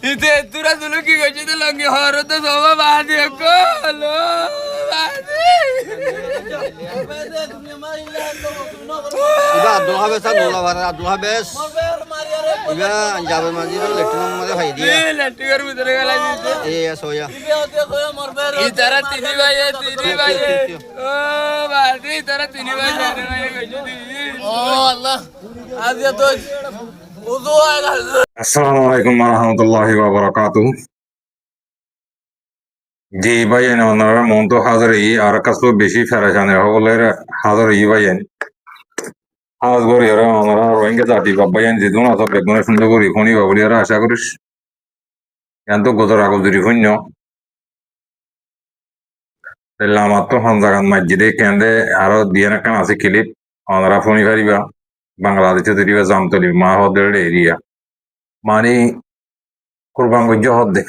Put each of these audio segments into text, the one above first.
इथे तुला तुला की कशी ते लंगी हरत सोबा बादी कलो Iba Abdul Habis tak bola warna Abdul Habis. Iba Jabal Masjid letrong made bhai dia. लट्टी कर भीतर गेला Iya soya. इतारा तिनी बाई ओ बादी इतारा तिनी बाई ओ अल्लाह आज ये तो wudu आएगा Assalamualaikum warahmatullahi wabarakatuh. জি ভাইয়েন ওনারা মন তো হাজারি আর কাছে বেশি ফেরাজানে হলের হাজারি ভাইয়েন আজ গরি আর ওনারা রোহিঙ্গা জাতি ভাইয়েন যেদিন আসব বেগুনে সুন্দর করি খনি বাবুলি আর আশা করিস কিন্তু গোদর আগজুরি শূন্য আমার তো হামজাগান মসজিদে কেন্দ্রে আরো দিয়ে কান আছে ক্লিপ ওনারা ফোনি পারিবা বাংলাদেশে দিবা জামতলি মা হদের এরিয়া মানে কুরবান গজ্জ হদ্দে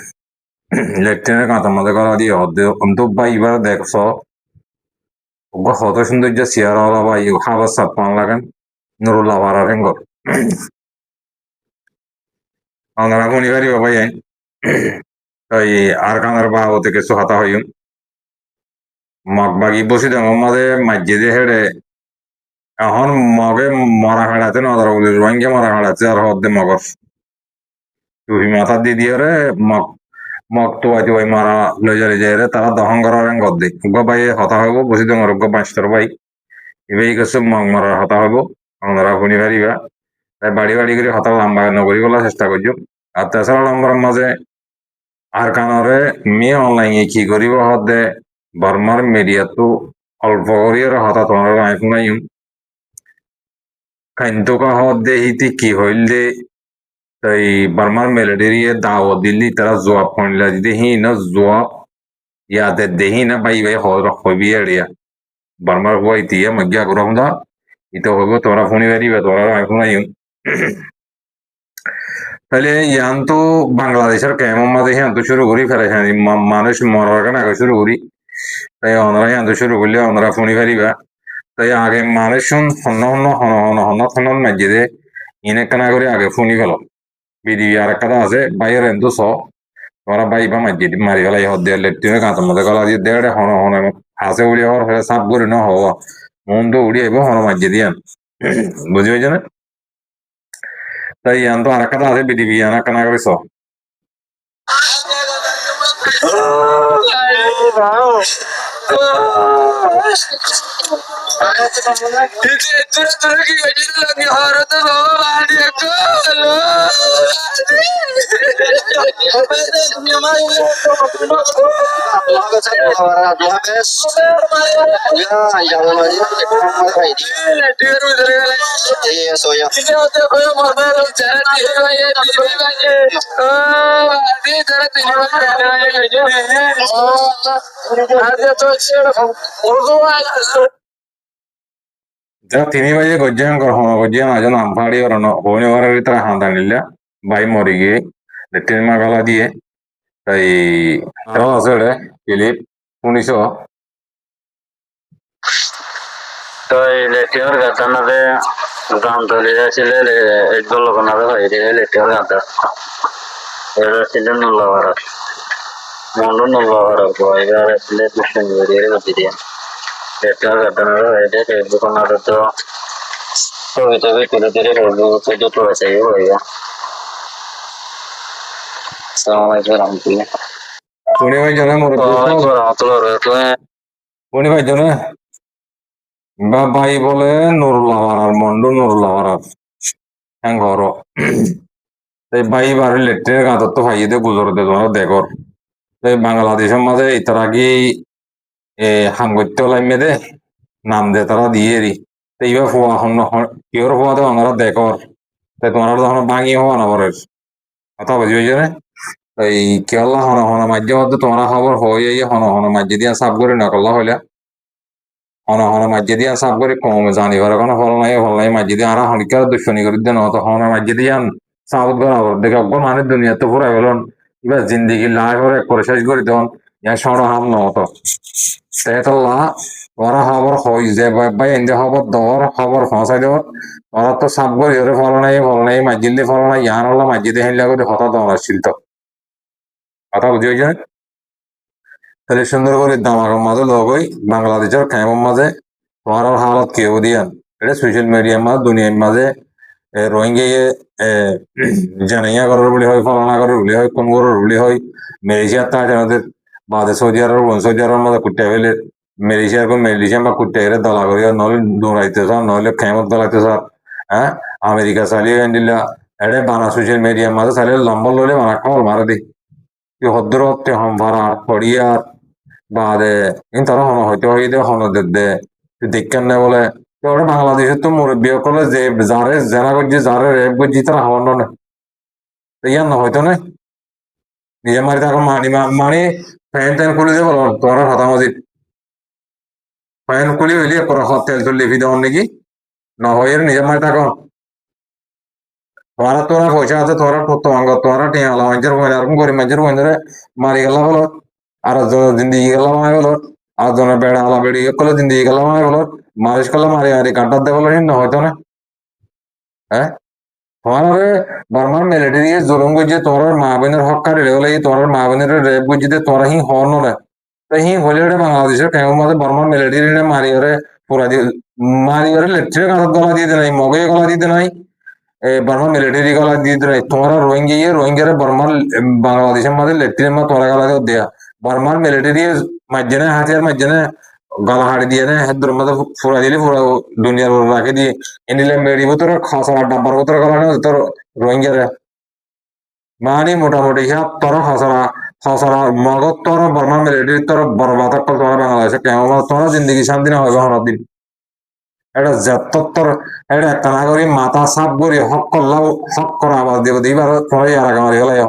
লেফটেন্যান্ট কাঁচামাদের গলা দিয়ে হদ্দে অন্ত ভাই এবার দেখছ কত সৌন্দর্য চেয়ার ওলা ভাই খাবার সাত পান লাগান নুরুল্লাহ ভাড়া ফেঙ্গর আপনারা ফোনি পারিবা ভাই তাই আর কানার বা হতে কিছু হাতা হইম মগবাগি বসি দেন আমাদের মসজিদে হেড়ে এখন মগে মরা হাড়াতে নজর বলি রোহিঙ্গা মরা হাড়াতে আর হদ্দে মগর টুপি মাথা দিয়ে দিয়ে রে মগ মগ তোয়াই তোয়াই মারা লই যারে যায় রে তারা দহন করার গদ দে উগ্র ভাই হতা হইব বসি দেন উগ্র পাঁচটার ভাই এবার কিছু মগ মরার হতা হইব আপনারা শুনি পারিবা তাই বাড়ি বাড়ি করে হতা লম্বা নগরী বলার চেষ্টা করছো আর তাছাড়া লম্বার মাঝে আর কানরে মেয়ে অনলাইনে কি করিব হদে বর্মার মিডিয়াতো অল্প করিয়ার হতা তোমার আইফোনাই খাইন্তকা হদে হিতি কি হইল দে তাই বর্মার মেলেডেরিয়ে দাওয়াত দিল্লি তারা জবাব কইলা যদি হি না জবাব ইয়াতে দেহি না ভাই ভাই হইবি এড়িয়া বর্মার হওয়া ইতিয়া মজ্ঞা করম দা ইতো হইব তোরা ফোনি পারিবা তোরা আইফোনাই তাহলে ইয়ান তো বাংলাদেশের কেমন মাঝে ইয়ান তো শুরু করি ফেরাইছেন মানুষ মরার কেন আগে শুরু করি তাই ওনারা ইয়ান তো শুরু করলে ওনারা ফোনি পারিবা তাই আগে মানুষ হন মসজিদে ইনে কেনা করে আগে ফোনি গেল বিডিবি আর একটা আছে বাইরের এন্দু স তোরা বাই বা মসজিদ মারি গেলাই হদ দিয়ে লেট্টিনে কাঁচার মধ্যে গলা দিয়ে দেড়ে হন আছে উড়িয়ে হওয়ার ফলে সাপ করে ন হওয়া মন তো উড়িয়ে আইব হন মসজিদ ইয়ান বুঝি পাইছে না তাই ইয়ান তো আর একটা আছে বিডিবি ইয়ান কেনা করে স तुला की कशी ते लंगी हरत सोबा बादी कलो Abdul Habis tak bola warna Abdul Habis. Iba Jabal Masjid letrong made bhai dia. लट्टी कर भीतर गेला Iya soya. তিনি ভাইয়ে গজ্জান গজ্জান আজন আমফাড়ি ওরনো হইনে ওরার ভিতরে হাঁদা নিলা ভাই মরি গিয়ে লেট্রিন মাগালা দিয়ে তাই আছে রে ক্লিপ 1900 তো এই লেটিওর গাতানাতে দাম তলি ছিল এক দল লোকনাতে হয়ে যায় লেটিওর গাতা এরা ছিল নুল্লাওয়ার মন্ডল নুল্লাওয়ার এবার ছিল কৃষ্ণ গরিয়ের গতি দিয়ে লেটিওর গাতানাতে হয়ে যায় ফেসবুক নাতে তো ছবি টবি তুলে তুলে ফেসবুক থেকে তো আছে হয়ে যায় আসসালামু আলাইকুম রহমতুল্লাহ উনি ভাই জনে মরে উনি ভাই জনে বা ভাই বলে নুরুল্লাহ আর মন্ডু নুরুল্লাহ আর হ্যাঁ ঘর তাই ভাই বাড়ি লেট্রিনের গাঁতর তো ভাই দিয়ে গুজর দে তোমরা দেখর তাই বাংলাদেশের মাঝে ইতার আগে হামগত্য লাইমে দে নাম দে তারা দিয়ে রি তাই এবার ফোয়া কিওর ফোয়া দে ওনারা দেখর তাই তোমরা তখন ভাঙি হওয়া না পরের কথা বুঝি হয়েছে না তাই কি হল্লা হন মাঝে মধ্যে তোমরা খবর হয়ে হন মাঝে দিয়া সাফ করে না করলা হইলা হন মাঝে দিয়া সাফ করে কমে জানি ঘরে কোনো ফল নাই মাঝে দিয়ে আর হনিকার দুশ্মনী করে দেন তো হন মাঝে দিয়ে সাবত বরাবর দেখে অগ্র মানে দুনিয়া তো পুরা গেল এবার জিন্দিগি লাইফ করে শেষ করে দেন ইয়া সড় হাম নত তেতল্লা ওরা খবর হই যে ভাই এনে খবর দর খবর পৌঁছাই দেওয়ার ওরা তো সাব করি ওরে ফল নাই মাজিলে ফল নাই ইয়ান হলো মাজিদে হেলা করে হতা দমরা ছিল তো কথা বুঝি হয়েছে তাহলে সুন্দর করে দামার মাঝে লগ হই বাংলাদেশের ক্যামের মাঝে তোমার হালত কেউ দিয়ান এটা সোশ্যাল মিডিয়ার মাঝে দুনিয়ার মাঝে রোহিঙ্গা জানাইয়া করার বলি হয় ফলানা করার বলি হয় কোন করার বলি হয় মালয়েশিয়ার তা আমাদের বাদে সৌদি আরবের মধ্যে কুটে ফেলে মালয়েশিয়া বা কুটে ফেলে দলা করি নহলে দৌড়াইতে চাও নহলে খেমত দলাইতে চাও হ্যাঁ আমেরিকা চালিয়ে দিলা এটা বানা সোশ্যাল মিডিয়ার মাঝে চালিয়ে লম্বা লইলে বানা খবর মারা দি হদ্রতে হম ভাড়া পড়িয়ার বাদে ইন তারা হয়তো হইতে দে দেখেন না বলে তো ওরা বাংলাদেশের তো মুরব্বী সকলে যে যারে জেনা করছে যারে রেপ করছে তারা হওয়ার না ইয়ার না হয়তো না নিজে মারি থাকো মানি ফ্যান ট্যান খুলে দেবো তোমার হাতা মাঝি ফ্যান খুলি হইলে তেল তেল লিখি দেওয়ার নাকি না হয়ে নিজে মারি থাকো তোরা পয়সা আছে তোরা তোরা টিয়া আলা মানুষের বই এরকম গরিব মানুষের বই ধরে মারি গেলা বলো আর জিন্দিগি গেলা মায় বলো আর জনের বেড়া আলা বেড়ি করলে জিন্দিগি গেলা মায় বলো মারিশ করলে মারি মারি কাটার দেবো না হয়তো না হ্যাঁ তোমার বর্মার মিলিটারি জুলুম করছে তোমার মা বোনের হক কাটে হলে তোমার মা বোনের রেপ করছে তোরা হি হর নলে তো হি হলে বাংলাদেশের কেমন মধ্যে বর্মার মিলিটারি মারি ওরে পুরা দিয়ে মারি ওরে লেট্রির কাঁথার গলা দিয়ে নাই মগে গলা দিতে নাই বর্মা মিলিটারি গলা দিয়ে নাই তোমরা রোহিঙ্গারে বর্মার বাংলাদেশের মধ্যে লেট্রিনের মা তোরা গলা দেয়া বর্মার মিলিটারি মাঝখানে হাতিয়ার মাঝখানে গলা হাড়ি দিয়ে না হেদ্র মধ্যে ফুরা দিলে পুরা দুনিয়ার রাখে দিয়ে এনিলে মেরি ভিতরে খসড়া ডাব্বার ভিতরে গলা না তোর রোহিঙ্গারে মানে মোটামুটি হিসাব তোর খসড়া মগত তোর বর্মা মিলিটারি তোর বরবাদ কল তোর বাংলাদেশে কেমন তোর জিন্দগি শান্তি না হবে হন দিন এটা তোর এটা একটা নাগরিক মাথা সাপ করি হক করলাও হক করা আবার দেব দিবার তোর ইয়ার আগে মারি গেলাই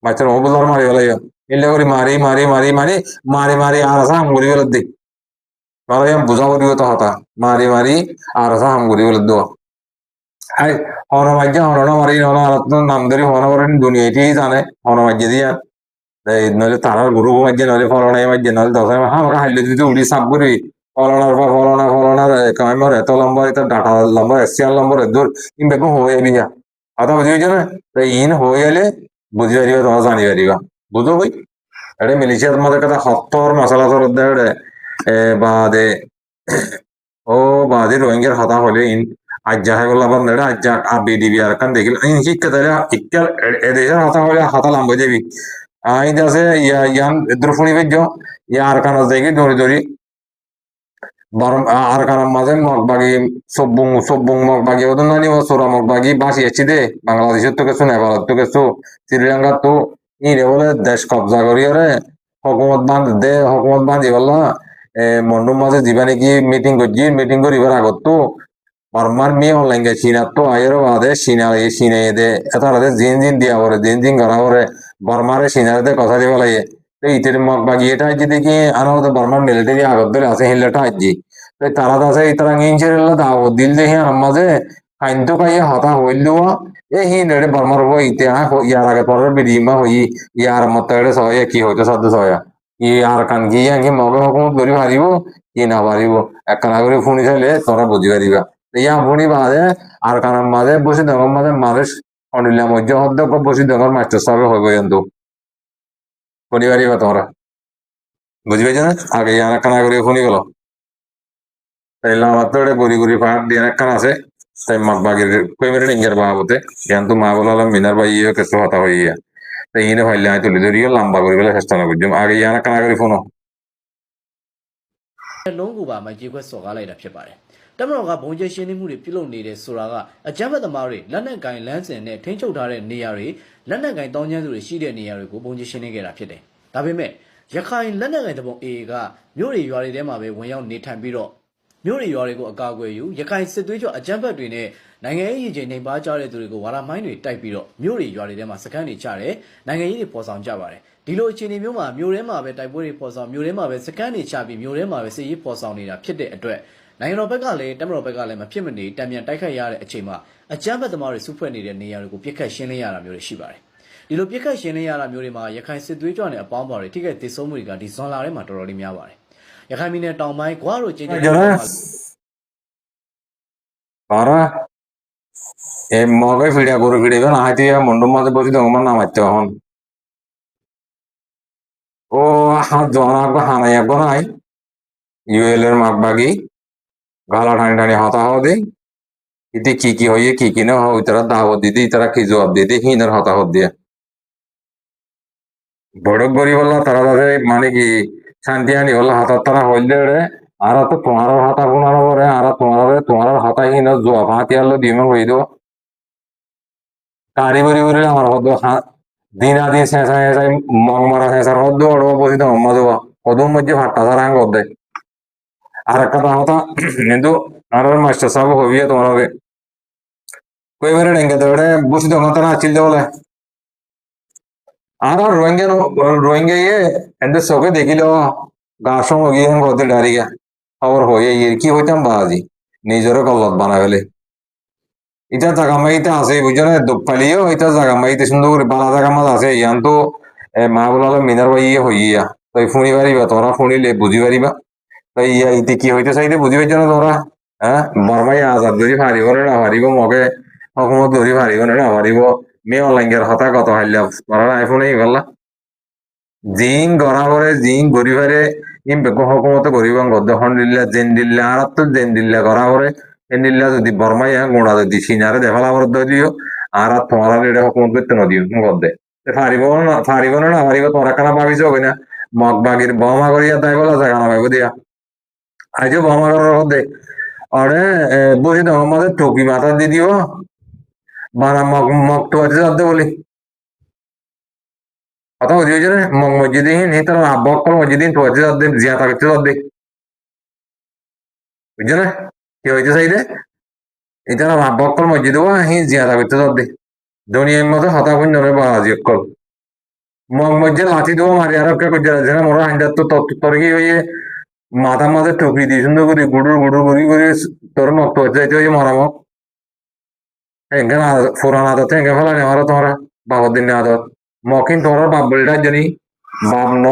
বাচ্চার মোবাইল মারি গেলাই এলে করে মারি আর আসা হাম করি গেল দিক তাহলে বুঝা করিব তো হতা মারি আর আসা হাম করি গেল দোয়া আই হনমাজ্য হননা মারি নাম ধরি হন করেন দুনিয়াতেই জানে হনমাজ্য দিয়া নইলে তারার গুরু মাজ্য নইলে ফলনাই মাজ্য নইলে দশ আমাকে হাইলে যদি উড়ি সাপ করি ফলনার কামার এত লম্বা এটা ডাটা লম্বা এসিয়ান লম্বা দূর ইন বেগম হয়ে বিয়া কথা বুঝি হয়েছে না ইন হয়ে গেলে বুঝি পারিবা তোমার জানি পারিবা বুঝো ভাই এটা মিলিশিয়ার মধ্যে কথা সত্তর মশলা তোর দেয় বাদে ও বাদে রোহিঙ্গার হতা হলে ইন আজ্জা হয়ে গেল আবার নেড়ে আজ্জা আর বিডিবি আর কান দেখিল শিক্ষা তাহলে ইকাল এদেশের হতা হলে হতা লাম্ব যাবি আইন আছে ইয়ান দ্রুফুনি বেজ ইয়ার কান দেখি দৌড়ি আর কারণ মাঝে মগবাগি সব্বুং মগবাগি ওদের নানি সোরা মগবাগি বাসি আছি দে বাংলাদেশের তো কিছু নেপালের তো কিছু শ্রীলঙ্কার তো ইরে বলে দেশ কবজা করি রে হকুমত বান্ধি বললা মন্ডুর মাঝে যিবা নাকি মিটিং করিবার আগত তো বর্মার মেয়ে অনলাইন গে চীনার তো আয়ের বাদে চীনা দে এটা জিন দিয়া পরে জিন করা পরে বর্মারে চীনার দে কথা দিব লাগে ইটের মগবাগি এটা আজ দেখি আনাও তো বর্মার মিলিটারি আগত ধরে আছে হিলেটা আজি তারা আছে তারা ইঞ্চের দাও দিল দেখি আমার মাঝে খাইতো খাইয়ে হতা হইল হি নেড়ে বর্মার হবো ইয়ার আগে পরের বিডিমা হই ইয়ার মত সহায় কি হইতো সাধ্য সহায় আর কান গিয়ে আগে মগে হকুমত করি পারিব কি না পারিব একখানা করে ফোন চাইলে তোরা বুঝি পারিবা ইয়া ফোনি বাদে আর কানের মাঝে বসে দেওয়ার মাঝে মানুষ অনিলা মধ্য হদ্দ বসে দেওয়ার মাস্টার সাহেব হইব কিন্তু ফোনি পারিবা তোমরা বুঝি পাইছ না আগে ইয়ার একখানা করে ফোনি গেল তাইলে আমার তো গড়ি পাহাড় দিয়ে একখান আছে তাই মগবাগির কইমের ইঙ্গের বাবতে কিন্তু মা বলালাম মিনার ভাই ইয়ে কিছু হতা হইয়া তাই ইনে ফাইলে আমি তুলি ধরিও লম্বা করি বলে চেষ্টা না করছি আগে ইয়ার একখানা করে ফোনো လုံးကူပါမကြေခွက်စော်ကားလိုက်တာဖြစ်ပါတယ်။တမတော်ကဘုံကျဲရှင်းနေမှုတွေပြုလုပ်နေတဲ့ဆိုတာကအကြမ်းဖက်သမားတွေလက်နက်ကင်လမ်းစဉ်နဲ့ထိန်းချုပ်ထားတဲ့နေရာတွေလက်နက်ကင်တောင်းကျမ်းစုတွေရှိတဲ့နေရာတွေကိုဘုံကျဲရှင်းနေကြတာဖြစ်တယ်။ဒါပေမဲ့ရခိုင်လက်နက်ကင်တပုံ AA ကမြို့တွေရွာတွေထဲမှာပဲဝင်ရောက်နေထိုင်ပြီးတော့မြို့တွေရွာတွေကိုအကာအကွယ်ယူရခိုင်စစ်သွေးကြွအကြမ်းဖက်တွေနဲ့နိုင်ငံရေးကြီးနေပါကြတဲ့သူတွေကိုဝါရမိုင်းတွေတိုက်ပြီးတော့မြို့တွေရွာတွေထဲမှာစခန်းတွေချတယ်နိုင်ငံရေးတွေပေါ်ဆောင်ကြပါတယ်ဒီလိုအခြေအနေမျိုးမှာမြို့ထဲမှာပဲတိုက်ပွဲတွေပေါ်ဆောင်မြို့ထဲမှာပဲစခန်းတွေချပြီးမြို့ထဲမှာပဲစစ်ရေးပေါ်ဆောင်နေတာဖြစ်တဲ့အတွက်နိုင်ငံတော်ဘက်ကလည်းတမတော်ဘက်ကလည်းမဖြစ်မနေတံပြန်တိုက်ခိုက်ရတဲ့အချိန်မှာအကြမ်းဖက်သမားတွေစုဖွဲ့နေတဲ့နေရာတွေကိုပြစ်ခတ်ရှင်းလင်းရတာမျိုးတွေရှိပါတယ်ဒီလိုပြစ်ခတ်ရှင်းလင်းရတာမျိုးတွေမှာရခိုင်စစ်သွေးကြွနဲ့အပေါင်းပါတွေထိခိုက်ဒေဆုံးမှုတွေကဒီဇွန်လထဲမှာတော်တော်လေးများပါတယ် ရခိုင်ပြည်နယ်တောင်ပိုင်းကွာတို့ကျင်းကျ Jana Para Moga video guru video na hati ya mundu mate bosi dong mana macam Oh hat jona ko hana ya ko nai UL er mak bagi gala dhani dhani hata ho de iti ki hoye ki na ho itara dawat didi itara ki jawab didi hinar hata ho dia বড় গরিবল্লা তারা তাদের মানে কি শান্তি আনি হল্লা হাতার তারা হইলে রে আর তো তোমার হাতা গুণার পরে আর তোমার হাতা হিন জবাব হাতি আলো দিমে হই দো কারি বরি বরি আমার হদ দিন আদি শেষা শেষাই মং মারা শেষার হদ বড় বসি তো মজা কদম মধ্যে ফাটা সারা আঙ্গ হদ্দে আর একটা হতা কিন্তু আর মাস্টার সাহেব হবিয়ে তোমার কই বেড়ে ডেঙ্গে তো বসি তো তারা চিলতে বলে আর রোহিঙ্গা এদের চোখে দেখিল গাছম গিয়ে ঘরতে ডারি গা খবর হয়ে কি হইতাম বাজি নিজেরও গল্লত বানা ফেলে এটা জাগা মাইতে আছে বুঝছো না দুঃখ পালিও এটা জাগা মাইতে সুন্দর করে বালা জাগা মাছ আছে ইয়ান তো মা বলালো মিনার বাই হইয়া তাই শুনি পারিবা তোরা শুনিলে বুঝি পারিবা তাই ইয়া ইতে কি হইতে চাইতে বুঝি পাইছ না তোরা হ্যাঁ বর্মাই আজাদ ধরি পারিব না পারিব মগে হকুমত ধরি পারিব না পারিব মে অনলাইনের হতা কত হাইলা তোরা আইফোনেই গল্লা জিং গড়া করে জিং গড়ি ফারে ইম বেক হকুমত গরিব গদ্দ হন দিল্লা জেন দিল্লা আর তো জেন দিল্লা গড়া করে এন দিল্লা যদি বর্মাই গোড়া যদি সিনারে দেখালা বর দিও আর তোমার এটা হকুমত করতে নদিও গদ্দে পারিব না পারিব তোরা কানা ভাবিছ না মগ বাগির বমা করিয়া তাই বলা জায়গা না ভাইব দিয়া আজও বমা করার হদে আরে বসে তো আমাদের টুপি মাথা দিয়ে দিও বানা মগ তো আছে যাতে বলি কথা বুঝিয়েছে না মগ মসজিদে নেই তার আব্বাক্কল মসজিদিন তো আছে যাতে জিয়া থাকতে যাতে বুঝছো না কি হয়েছে সাইডে এটা আব্বাক্কল মসজিদ জিয়া থাকতে যাতে দুনিয়ার মতো হতা পুণ্য বাজি অক্কল মগ মসজিদ লাঠি দেবো মারি আর কে করছে না মোরা হাইন্ডার তো তোর কি হয়ে মাথার মাঝে টুপি দিয়ে সুন্দর করে গুড়ুর গুড়ি করে তোর মগ তো যাইতে হয়ে মরামক এঙ্গে পুরান আদত এঙ্গে ফেলা নেওয়ার তোমরা বাবার দিন আদত মকিন তোমরা বাপ বলিটার জানি বাপ ন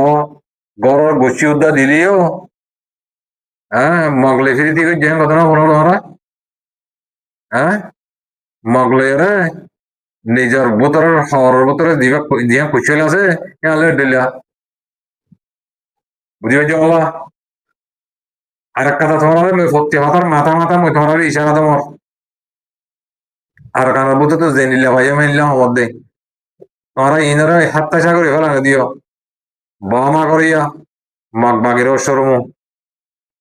গড়র গুছি উদ্দা দিলিও হ্যাঁ মগলে ফিরি দিকে যে কথা না বলো তোমরা হ্যাঁ মগলে রে নিজের বোতরের খাওয়ার বোতরে দিবা দিয়া কুচল আছে আলে দিলা বুঝি পাইছো বলা আর এক কথা তোমরা সত্যি কথার মাথা মই তোমরা ইশারা তোমার আর কানার বুঝতে তো জেনিলা ভাইয়া মাইলাম আমার দে তোমরা ইনারা হাত্তাশা করে ফেলা দিও বমা করিয়া মাগ বাগের শরম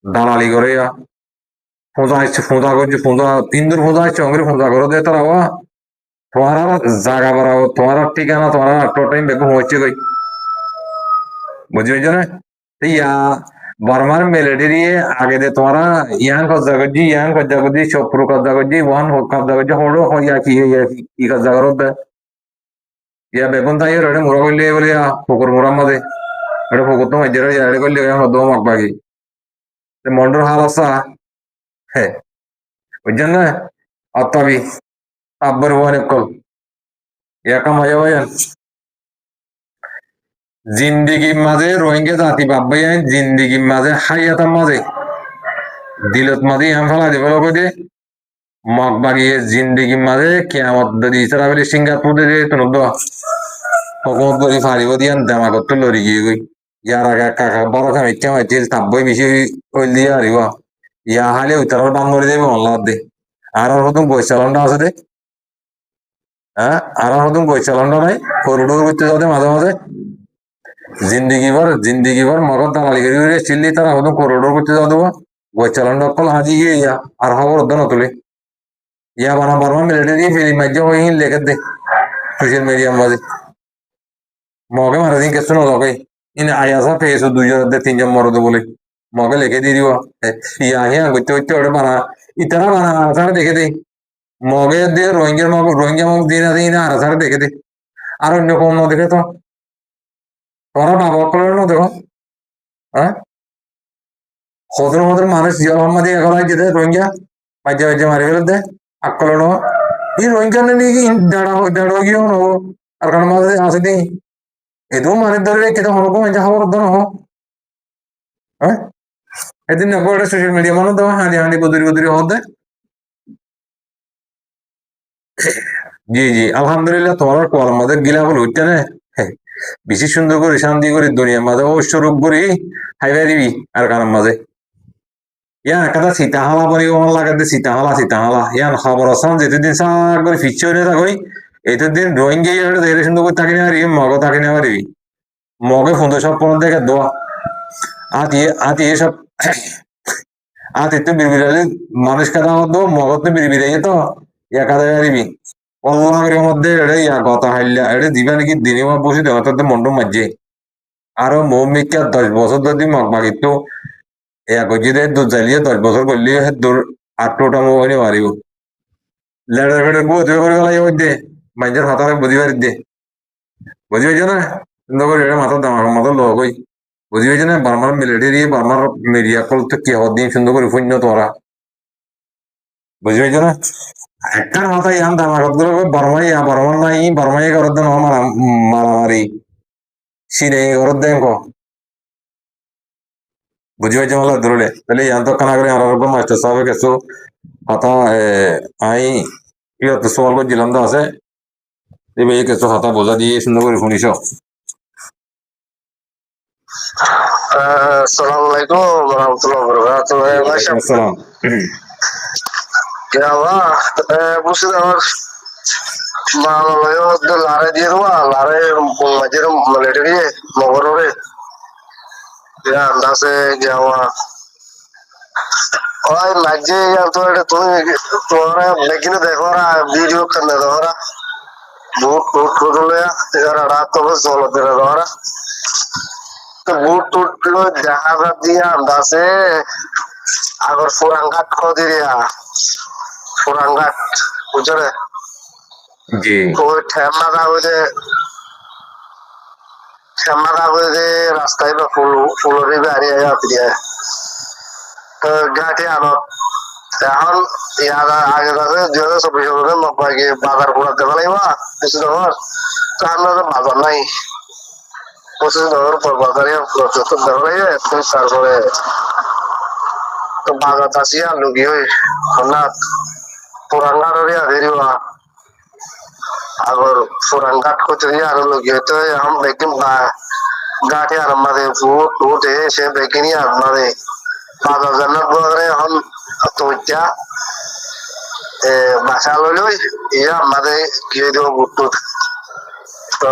দালালি করিয়া ফোঁজা আসছে ফোঁজা করছে ফোঁজা তিনদুর ফোঁজা আসছে অঙ্গের ফোঁজা করে দে তারা তোমার জায়গা বাড়াবো তোমার ঠিকানা তোমার টাইম বেগম হচ্ছে কই বুঝি পাইছো না ইয়া বর্মার মেলেডি আগে দে তোমরা ইয়ান কজ্জা করছি চপ্রু কজ্জা করছি ওয়ান কজ্জা করছি হড়ো হইয়া কি কজ্জা করো ইয়া বেগুন তাই রে মুরা করলে বলে পুকুর মুরার মাঝে এটা পুকুর তো মাঝে ইয়ারে করলে হদ মাক বাগি মন্ডর হাল আসা হ্যাঁ বুঝছেন না আত্মাবি আব্বার ওয়ান কল ইয়াকা মজা ভাইয়ান জিন্দিগির মাঝে রোহিঙ্গা জাতি বাব্বাইয়ান জিন্দিগির মাঝে হাইয়াতার মাঝে দিলত মাঝে ইয়াম ফেলা দিব দে মগ বাগিয়ে জিন্দিগির মাঝে কেয়ামত যদি ইসারা বলে সিঙ্গাপুর দিয়ে তুনব হকুমত করি ফারিব দিয়ান দামা করতে লড়ি গিয়ে গই ইয়ার আগে কাকা বড় খামিটা মাইতে তাব্বই বেশি ওই দিয়ে আরিব ইয়া হালে উত্তর বান করে দেবে অনলাদ দে আর হতুম বই চালানটা আছে দে হ্যাঁ আর হতুম বই চালানটা নাই করিডোর করতে যাতে মাঝে মাঝে জিন্দিগি ভর মগর দালালি করে চিল্লি তারা হতুম করিডোর করতে যাওয়া দেবো বই চালানটা অকল হাজি গিয়ে ইয়া আর খবর অর্ধ নতুলে ইয়া বানা বর্মা মিলিটারি ফিলিম মাঝে হয়ে লেখে দে সোশ্যাল মিডিয়ার মাঝে মগে মারা দিন কেসু নলগে ইন আয়াসা পেয়েছো দুইজন তিনজন মরদ বলে মগে লেখে দিয়ে দিব ইয়া হিয়া করতে করতে ওটা বানা ইতারা বানা আসারে দেখে দে মগে দিয়ে রোহিঙ্গা মগ দিয়ে না দিই না আসারে দেখে দে আর অন্য কম না দেখে তো তোমরা বাবা কলের না দেখো হ্যাঁ হদর মানুষ জিয়া মোহাম্মদ এগলাই যেতে রোহিঙ্গা মাঝে মাঝে মারি ফেলে দে আকল এই রোহিঙ্গা নিয়ে দাঁড়া গিয়ে হবো আর কারণ মাঝে আসে দিই এদু মানে ধরে কেটে হরকম যা খবর ধর হ্যাঁ এদিন না করে সোশ্যাল মিডিয়া মনে দাও হাঁড়ি হাঁড়ি গুদুরি গুদুরি হতে জি জি আলহামদুলিল্লাহ তোমার কোয়ার মাঝে গিলা বলে উঠতে না বেশি সুন্দর করে শান্তি করে দুনিয়ার মাঝে অশ্বরূপ করি হাইবাই দিবি আর কারণ মাঝে ইয়ান একটা সীতাহালা বলি আমার লাগাতে সীতাহালা ইয়ান খবর আসাম যেদিন সার করে ফিচ্ছে হয়ে থাকই এতদিন ড্রয়িং গিয়ে দেখে সুন্দর করে থাকি না মগ থাকি না দিবি মগে ফোন সব পড়া দেখে দোয়া আতি সব আতি তো বিড়বিড়ালি মানুষ কাদা মতো মগত তো বিড়বিড়াই তো ইয়া কাদা দিবি অল্লাহের মধ্যে এড়ে ইয়া কথা হাইলা এড়ে দিবা নাকি দিনে মা বসে দেওয়া তাদের মন্ড মাঝে আরো মৌমিকা 10 বছর যদি মগ মাগিত ইয়া গজিদে দুধ জ্বালিয়ে 10 বছর করলে দূর 8টা মোবাইলে মারিব লেড়ে ফেড়ে বউ তুই করে গেলাই মধ্যে মানুষের হাতারে বুঝি পারি দে বুঝি পাইছো না সুন্দর করে এটা মাথার দাম মাথার লোক ওই বুঝি পাইছো না বারমার মিলিটারি বারমার মিডিয়া কল তো কি হদিন সুন্দর করে শূন্য তোরা বুঝি পাইছো না একটা মাথায় আন দাম বর্মাই নাই বর্মাই করত না মারামারি সিনে করত দেন কো বুঝি পাইছো মালা ধরলে তাহলে ইয়ান তো কানা করে আর মাস্টার সাহেব কিছু হাতা আই ইয়া তো সওয়াল করছিলাম তো আছে এবার কিছু হাতা বোঝা দিয়ে সুন্দর করে শুনিস अस्सलाम वालेकुम warahmatullahi wabarakatuh. Masya আসসালাম ya Allah, busi আমার মামা লয়ও তো লারে দিয়ে দেওয়া লারে মাঝের মালেটে দিয়ে মগরে ya আন্দাজে যাওয়া ওই মাঝে তো এটা তুমি তোরা দেখিনে দেখো না ভিডিও করতে দেখো না বুট টুট করলে এরা রাত তো চলতে দেখো না বুট টুট জাহাজ দিয়ে আন্দাজে আগর ফুরাঙ্গাট খদিরিয়া ফুরাঙ্গাট বুঝলে জি ওই ঠেমাদা ওই যে রাস্তায় বা ফুলরি বাড়ি দিয়ে ঘাটে আনত এখন আগে কাছে 2024 সালে মক্কাকে বাজার ঘুরাতে পারলাম কিছু ধর তো আমরা তো বাজার নাই 25 ধর পর বাজারে প্রচুর ধরে তারপরে তো বাজার আসিয়া লুকি হই না পুরাঙ্গার আদেরিওয়া আগর পুরাঙ্গাট করতে আর লুকি হইতো এখন বেকিম গাঠে আর আমাদের ফুট উঠে সে বেকিনি আমাদের বাজার জন্য এখন তোইটা বাসা লইলই ইয়া আমাদের গিয়ে দেবো বুটুট তো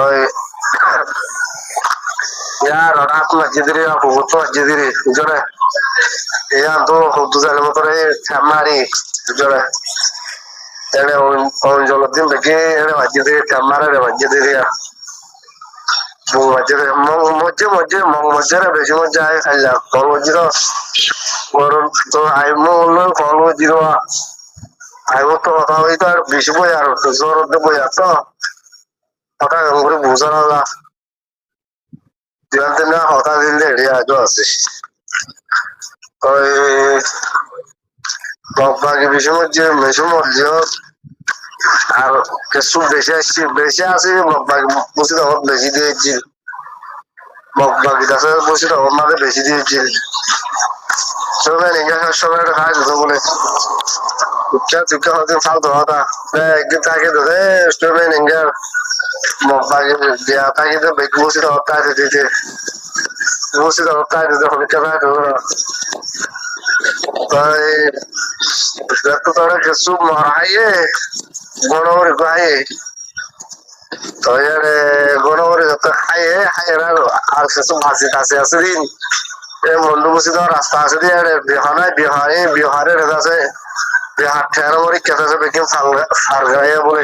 ইয়ার রাত মসজিদে বহুত মসজিদে জোরে ইয়া তো হতো জালে মতরে ছামারি জোরে এনে অঞ্চল দিন দেখে এনে মসজিদে ছামারে মসজিদে দিয়া মসজিদে বেশি মজা আয় খাইলাম ফল মসজিদ গরম তো আইমো হলো ফল মসজিদ আইমো তো কথা হইতো আর বেশি বই আর জ্বর বই আর তো কথা করে বোঝা না দিন না হঠাৎ দিন এড়িয়ে আজও আছে ওই বাকি বেশি মসজিদ আর কিছু বেশি আছে বসে তখন বেশি দিয়েছি বাকি কাছে বসে তখন মাঝে বেশি দিয়েছি সবাই খাই দিত বলে চুপচাপ হতে ফালতু হতা একদিন তাকে ধরে স্টোভেন ইঙ্গার বাকি দেয়া তাকে তো বেগ বসে তখন তাই দিতে বসে তখন তাই দিতে হবে কেন তাই তোরা কিছু মারাইয়ে গণবরি গায়ে তবে গণবরি যত খাইয়ে আর কিছু ভাজি কাছে আছে দিন বন্ধু বসে তো রাস্তা আছে দিয়ে বিহারের আছে বিহার ঠেয়ার মরি কেটে আছে বেকিং ফারগাইয়া বলে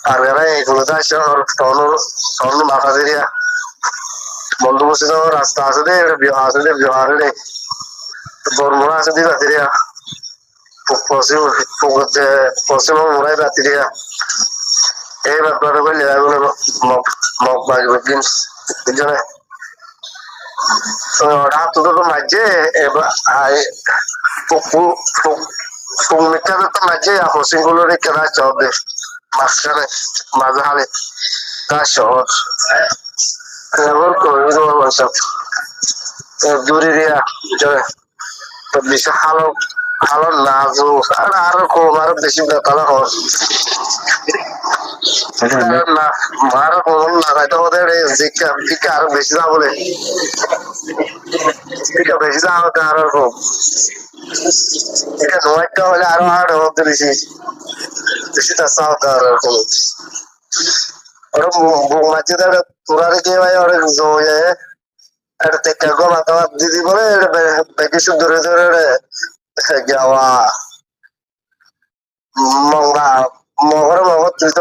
ফারগাই এগুলো তো আসছে তখন মাথা দিয়ে বন্ধু বসে তো রাস্তা আছে দিয়ে বিহার আছে দিয়ে বিহারের বর্মরা আছে দিয়ে রাত্রিয়া পশ্চিম মোড়াই রাত্রিয়া এই ব্যাপারে বললে এগুলো মগ বাজবে জিনিস বুঝলে রাত তো মাঝে এবার মিটার তো মাঝে হোসিং গুলো রেখে রাখতে হবে মাঝখানে মাঝে হালে তার শহর এবার করে দেবো সব দূরে দিয়া বুঝলে বেশি হালো হালো লাজু আরো কম আরো বেশি বেতালা হস না আরো কম না তাইতো ওদের জিজ্ঞা জিজ্ঞা আরো বেশি যা বলে জিজ্ঞা বেশি যা হতে আরো কম এটা নয়টা হলে আরো হার্ড হতে বেশি বেশি তা চাওতে আরো কম ওরা মাঝে তোরা রেখে ভাই অনেক জয়ে এটা থেকে গলা তো দিদি বলে বেশি সুন্দর ধরে যাওয়া মঙ্গা মগর মগর তুই তো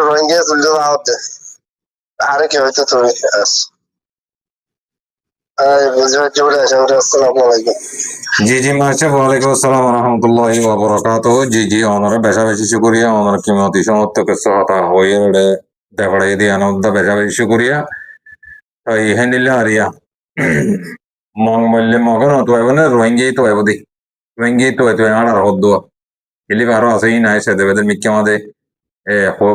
রোহিঙ্গা তুলতে হতে আরে কি হয়তো তুমি বুঝতে পারছি বলে আসসালামু আলাইকুম জি জি মাসে ওয়ালাইকুম আসসালাম রহমতুল্লাহি ওয়া বারাকাতুহু জি জি ওনারা বেশা বেশি শুকরিয়া ওনারা কিমতি সমর্থ কিছু হতা হয়ে রে দেবড়ে দিয়ে আনন্দ বেশা বেশি শুকরিয়া এই হেন্ডিলে হারিয়া মং মল্লে মগন তো এবারে রোহিঙ্গা তো এবদি রোহিঙ্গা তো এত আর হদ্দ এলি বারো আছে ই নাই সে দেবে মিক্কে আমাদের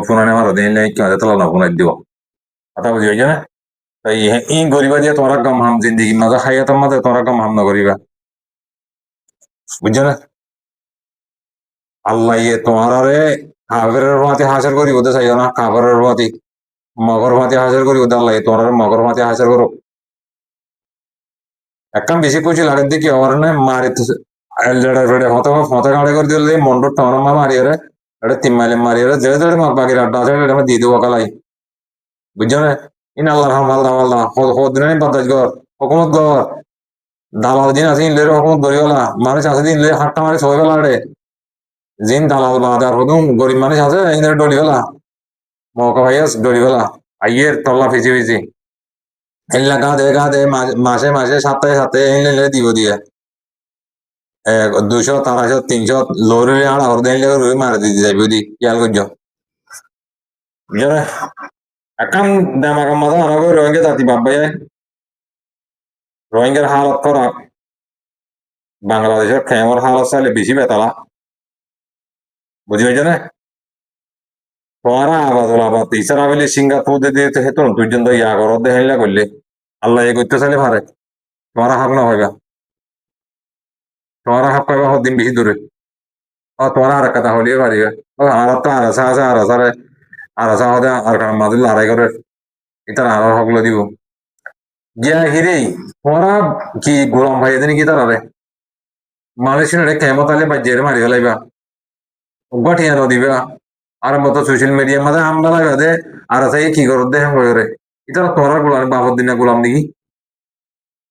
ফোনানে মারা দিন লাই কি আমাদের তলা না ফোনাই দিব কথা বুঝি হয়েছে না তাই ই গরিবা দিয়ে তোরা কম হাম জিন্দিগি মাঝে খাইয়া তোর মাঝে তোরা কম হাম না করিবা বুঝছো না আল্লাহ ইয়ে তোমার আরে কাফেরের মাতে হাসর করি ওদের চাইও না কাফেরের মাতে মগর মাতে হাসর করি ওদের আল্লাহ তোমার মগর মাতে হাসর করো একদম বেশি কুচি লাগে দেখি আমার না মারি ফতে গাড়ি করে দিলে মন্ডর টানা মা মারিয়ে এটা তিম্মাইলে মারিয়ে যে যে বাকি আড্ডা আছে এটা দিয়ে দেবো কালাই বুঝছো না ইন আল্লাহ মাল্লা মাল্লা দিন বাদাজ গর হকুমত গর দালাল দিন আছে ইনলে হকুমত গরিওয়ালা মানুষ আছে দিন হাট্টা মারি সবাই বেলা রে জিন দালাল বাদার হদুম গরিব মানুষ আছে ইনের ডলি বেলা মৌকা ভাইয়াস ডলি বেলা আইয়ের তল্লা ফিচি ফিচি এল্লা গাঁদে মাসে মাসে সপ্তাহে সপ্তাহে এনে দিব দিয়ে 200 300 300 লোরে আড়া হর দেন রুই মারা দিতে যাইবে দি ইয়াল করছো বুঝছো না এখন দামাকা মাথা আনা করে রোহিঙ্গা জাতি বাব্বাই রোহিঙ্গার হালত খারাপ বাংলাদেশের খেমর হালত চাইলে বেশি বেতালা বুঝি হয়েছে না তোমারা আবাদ ইসারা বলে সিঙ্গাপুর দিয়ে হেতু পর্যন্ত ইয়া করো দেখাইলা করলে আল্লাহ এ করতে চাইলে পারে তোমারা হাক না হইবা তোমারা হাক পাইবা দিন বেশি দূরে তোমারা আর কথা হলিয়ে পারিবা আমার তো আরাসা আছে আরাসা হতে আর মাঝে লড়াই করে ইতার আর হকলো দিব গিয়া হিরেই তোমরা কি গোলাম ভাই এদিন কি তারা রে মালয়েশিয়ার কেমত আলে বাজ্যের মারি ফেলাইবা গঠিয়া দিবা আর মতো সোশ্যাল মিডিয়ার মাঝে আমরা লাগা দে আর কি করো দেখেন করে ইতারা তোমরা গোলাম বাবর দিনা গোলাম নাকি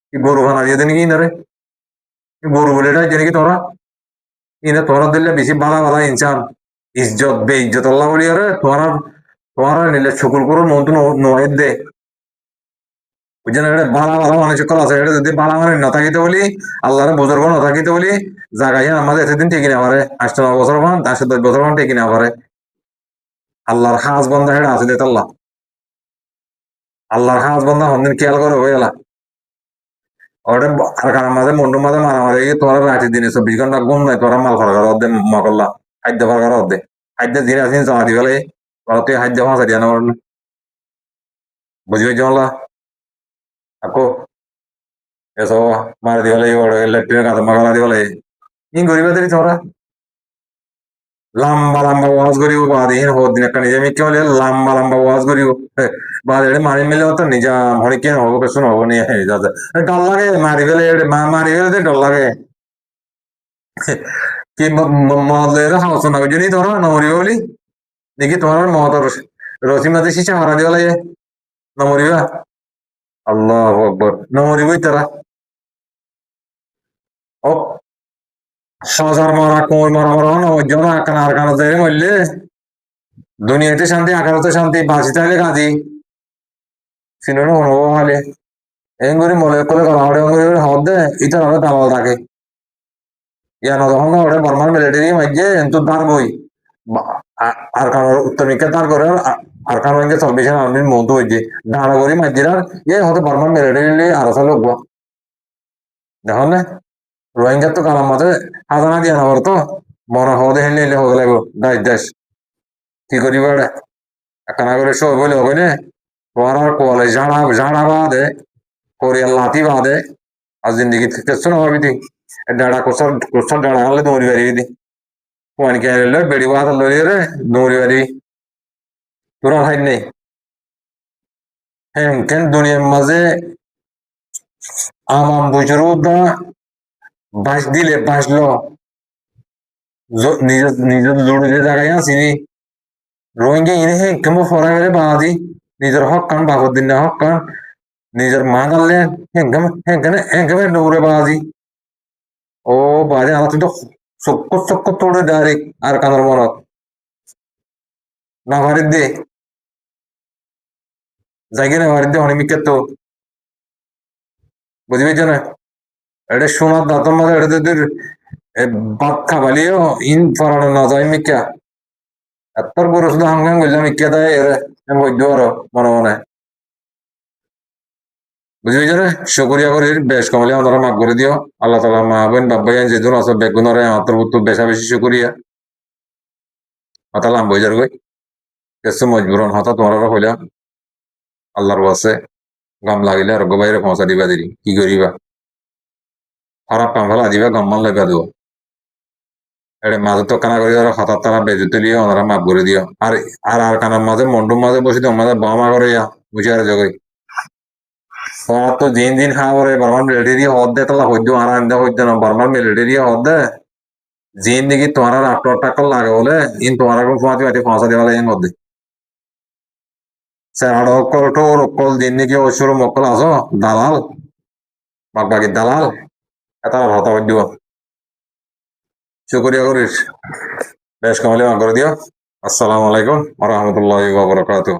কি গরু খানা দিয়ে নাকি ইনারে গরু বলে এটা নাকি তোরা ইনে তোরা দিলে বেশি বালা বালা ইনসান ইজ্জত বে ইজ্জত আল্লাহ বলি আরে তোরা নিলে শুকুর করো মন নয় দে বুঝছেন এটা বালা বালা মানুষ কল আছে এটা যদি বালা মানে না থাকিতে বলি আল্লাহরে বুজুর্গ না থাকিতে বলি জাগাই আমাদের এতদিন ঠিক না পারে 8-9 বছর মান 10 বছর মান ঠিক না পারে আল্লাহর হাজ বন্ধা হেটা আছে দেত আল্লাহর হাজ বন্ধা হন্দিন খেয়াল করে হয়ে গেলা ওটা আর কারণ মাঝে মন্ডুর মাঝে মারামারি তোরা রাতের দিনে 24 ঘন্টা ঘুম নাই তোরা মাল ফরকার অর্ধে মকল্লা খাদ্য ফরকার অর্ধে খাদ্য দিনে আসিন জমা দি ফেলে তোরা তুই খাদ্য ফাঁসা দিয়া না বুঝবে জমলা আকৌ এসব মারি দি ফেলে লেট্রিনের কাঁথা মাগলা দি ফেলে ই গরিবা দেরি তোরা লম্বা লম্বা ওয়াজ করিব বাদিন দিন একটা নিজে মিথ্যে হলে লম্বা লম্বা ওয়াজ করিব বাদে মারি মিলে তো নিজা মনে কেন হবো কিছু হবো নিয়ে যাতে ডর লাগে মারি ফেলে মারি ফেলে ডর লাগে কি মদের হাউস না বুঝলি তোরা নমরিব বলি দেখি তোমার মহতর রসিমাতে শিশা মারা দিয়ে লাগে নমরিবা আল্লাহ আকবর নমরিবই তারা ও সজার মারা কোমর মারা মারা নজন আকান আর কানা যায় মরলে দুনিয়াতে শান্তি আকারতে শান্তি বাঁচি তাহলে কাঁদি সিনেমা হবো হালে এঙ্গুরি মলে করে গলাড়ে অঙ্গুরি হাত দে ইতার আরো দালাল থাকে ইয়ানো তখন ওটা বর্মার মিলিটারি মাইজে এন্তু দার বই আর কারো উত্তর মিকে দার করে আর কারো ইনকে সালভেশন আর্মির মতো হইছে দাঁড়া করি মাইজিরার ইয়ে হয়তো বর্মার মিলিটারি আরো সাল লোক দেখুন না রোহিঙ্গা তো কালাম মাঝে হাজানা দিয়া না তো মনে হদে হেলে হয়ে লাগবো দাস কি করিবা একখানা করে সব বলে হবে না তোমার আর কোয়ালে ঝাড়া বাঁধে কোরিয়াল লাথি বাঁধে আর জিন্দিগি কিছু না ভাবি ডাড়া কোসার ডাড়া হলে দৌড়ি পারিবি দি ওয়ান কে বেড়ি বাদ লই রে দৌড়ি পারিবি তোরা হাই নেই হ্যাঁ কেন দুনিয়ার মাঝে আম বুঝরু দা বাস দিলে বাসলো নিজের লড়িতে জায়গায় আসিনি রোহিঙ্গা ইনে হ্যাঁ কেমন ফরা গেলে বাদি নিজের হক কান বাবর দিন হক কান নিজের মা গালে হ্যাঁ দৌড়ে বাজি ও বাজে আমার কিন্তু চক্কর তোড়ে ডাইরেক্ট আর কানের মনত না ভারিত দে জায়গা না ভারিত দে অনিমিকের তো বুঝি পেয়েছ না এটা সোনার দাঁতর মাঝে এটা তোদের বাদ খাবালিও ইন ফরানো না যায় মিকা এত বড় শুধু হাঙ্গাং বললাম মিকা দেয় এর বৈদ্য আরো মনে মনে বুঝি পেয়েছ না শুকরিয়া করে বেশ কমলে আমরা মাফ করে দিও আল্লাহ তালা মা বোন বাব্বাই যেদিন আছে বেগুনরে আন্তর্ভুক্ত বেশা বেশি শুকরিয়া হতালাম বইজার গই কিছু মজবুরন হতা তোমরা হইলাম আল্লাহর বাসে গম লাগিলে আর বাইরে পৌঁছা দিবা দেরি কি করিবা খারাপ কাম ফেলা দিবা গম্মান লাগা দিব এটা মাঝে তো কানা করি হঠাৎ তারা বেজে তুলিও ওনারা মাফ করে দিও আর কানার মাঝে মন্ডুর মাঝে বসে তো মাঝে বামা করে বুঝে আর জগই তো দিন খাওয়ারে বর্মার মিলিটারি হদ দে তালা হইতো আর আন্দা হইতো না বর্মার মিলিটারি হদ দে জিন দেখি তোমার টাকর লাগে বলে ইন তোমার ফুয়াতি বাটি পৌঁছা দেওয়া লাগে মধ্যে স্যার অকল টোর অকল দিন নাকি ঐশ্বর মকল আছো দালাল বাগবাগির দালাল এটা হতা দিব শুকরিয়া করিস বেশ কমলে করে দিও আসসালামু আলাইকুম ওয়া রাহমাতুল্লাহি ওয়া বারাকাতুহু